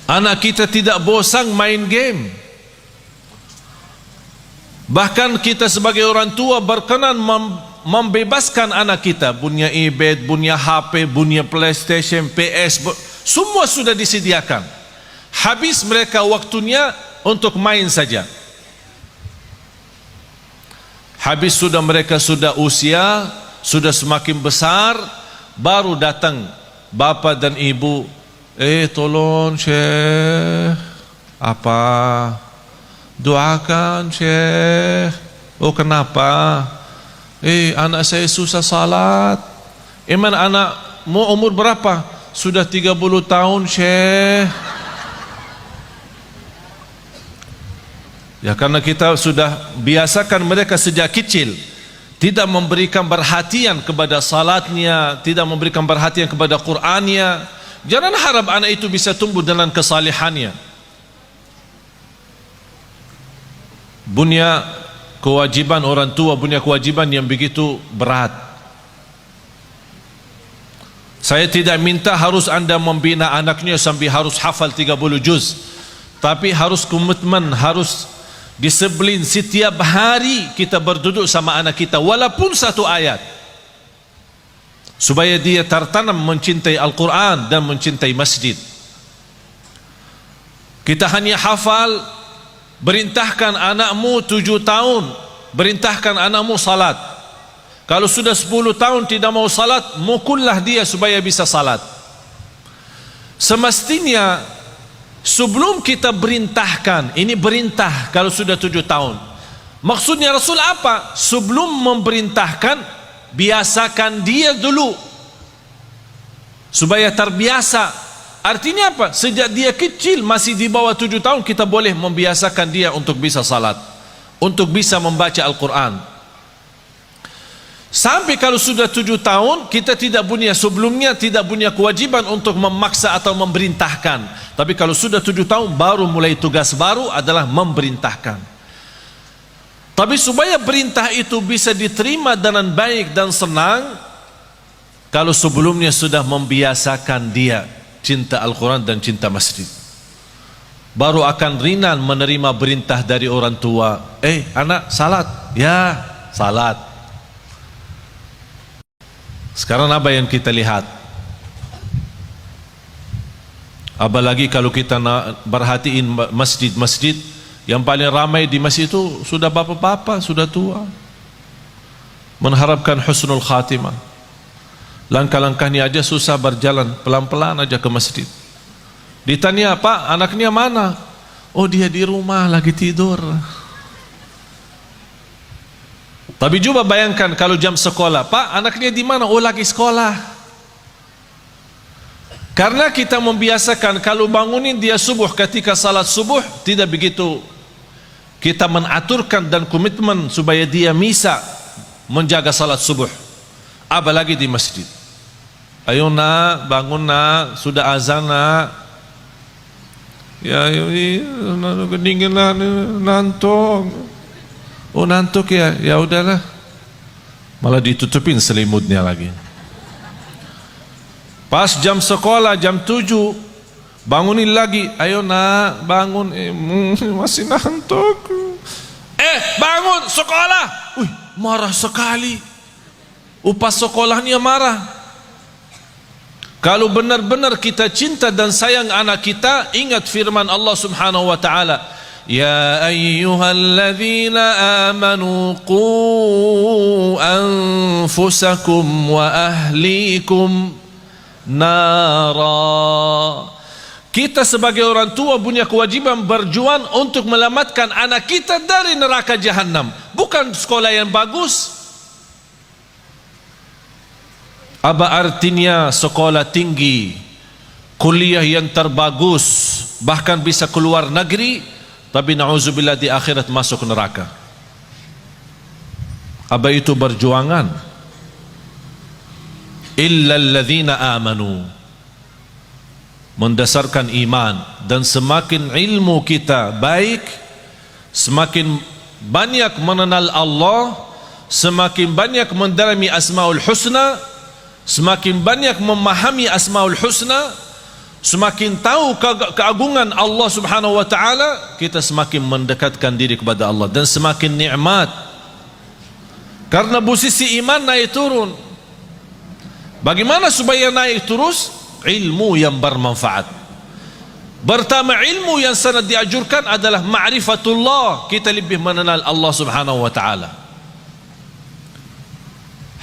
Anak kita tidak bosan main game. Bahkan kita sebagai orang tua berkenan membebaskan anak kita. Punya iPad, punya HP, punya PlayStation, PS, semua sudah disediakan. Habis mereka waktunya untuk main saja. Habis sudah mereka sudah usia, sudah semakin besar, baru datang bapa dan ibu. Tolong Syekh, apa? Doakan Syekh. Oh kenapa? Anak saya susah salat. Mana anakmu umur berapa? Sudah 30 tahun Syekh. Ya karena kita sudah biasakan mereka sejak kecil tidak memberikan perhatian kepada salatnya, tidak memberikan perhatian kepada Qur'annya. Jangan harap anak itu bisa tumbuh dengan kesalehannya. Punya kewajiban orang tua, punya kewajiban yang begitu berat. Saya tidak minta harus anda membina anaknya sampai harus hafal 30 juz, tapi harus komitmen, harus disiplin. Setiap hari kita berduduk sama anak kita walaupun satu ayat, supaya dia tertanam mencintai Al-Quran dan mencintai masjid. Kita hanya hafal, berintahkan anakmu 7 tahun, berintahkan anakmu salat. Kalau sudah 10 tahun tidak mau salat, mukullah dia supaya bisa salat. Semestinya sebelum kita berintahkan, ini berintah kalau sudah 7 tahun. Maksudnya Rasul apa? Sebelum memerintahkan, biasakan dia dulu supaya terbiasa. Artinya apa? Sejak dia kecil, masih di bawah 7 tahun, kita boleh membiasakan dia untuk bisa salat, untuk bisa membaca Al-Quran. Sampai kalau sudah 7 tahun, kita tidak punya, sebelumnya tidak punya kewajiban untuk memaksa atau memerintahkan. Tapi kalau sudah 7 tahun, baru mulai tugas baru adalah memerintahkan. Tapi supaya perintah itu bisa diterima dengan baik dan senang, kalau sebelumnya sudah membiasakan dia cinta Al-Quran dan cinta masjid, baru akan ringan menerima perintah dari orang tua. Anak salat, ya salat. Sekarang apa yang kita lihat? Apalagi kalau kita perhatiin masjid-masjid, yang paling ramai di masjid itu sudah bapak-bapak, sudah tua, mengharapkan husnul khatimah. Langkah-langkahnya aja susah berjalan, pelan-pelan aja ke masjid. Ditanya, Pak, anaknya mana? Oh, dia di rumah lagi tidur. Tapi coba bayangkan kalau jam sekolah, Pak, anaknya di mana? Oh, lagi sekolah. Karena kita membiasakan kalau bangunin dia subuh, ketika salat subuh tidak begitu kita menaturkan dan komitmen supaya dia bisa menjaga salat subuh, apalagi di masjid. Ayo nak, bangun nak, sudah azan nak. Ya, kedinginan, nantuk. Oh nantuk ya, ya udahlah. Malah ditutupin selimutnya lagi. Pas jam sekolah jam 7, bangunin lagi. Ayo nak, bangun. Masih ngantuk. Bangun sekolah. Marah sekali. Upas sekolahnya marah. Kalau benar-benar kita cinta dan sayang anak kita, ingat firman Allah Subhanahu wa taala, Ya ayyuhalladzina amanu qu anfusakum wa ahlikum nara. Kita sebagai orang tua punya kewajiban berjuang untuk melamatkan anak kita dari neraka jahanam. Bukan sekolah yang bagus. Apa artinya sekolah tinggi, kuliah yang terbagus, bahkan bisa keluar negeri, tapi na'udzubillah di akhirat masuk neraka? Apa itu berjuangan? Illa alladzina amanu, mendasarkan iman. Dan semakin ilmu kita baik, semakin banyak mengenal Allah, semakin banyak mendalami Asmaul Husna, semakin banyak memahami Asmaul Husna, Semakin tahu keagungan Allah Subhanahu wa taala, kita semakin mendekatkan diri kepada Allah dan semakin nikmat. Karena posisi iman naik turun. Bagaimana supaya naik terus? Ilmu yang bermanfaat. Pertama, ilmu yang sangat dianjurkan adalah ma'rifatullah. Kita lebih mengenal Allah Subhanahu wa taala.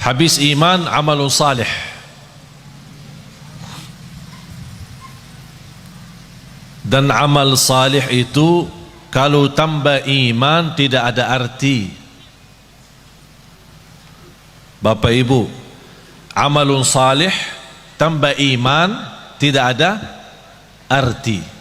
Habis iman, amalun salih. Dan amal salih itu kalau tambah iman tidak ada arti. Bapak Ibu, amalun salih tambah iman tidak ada arti.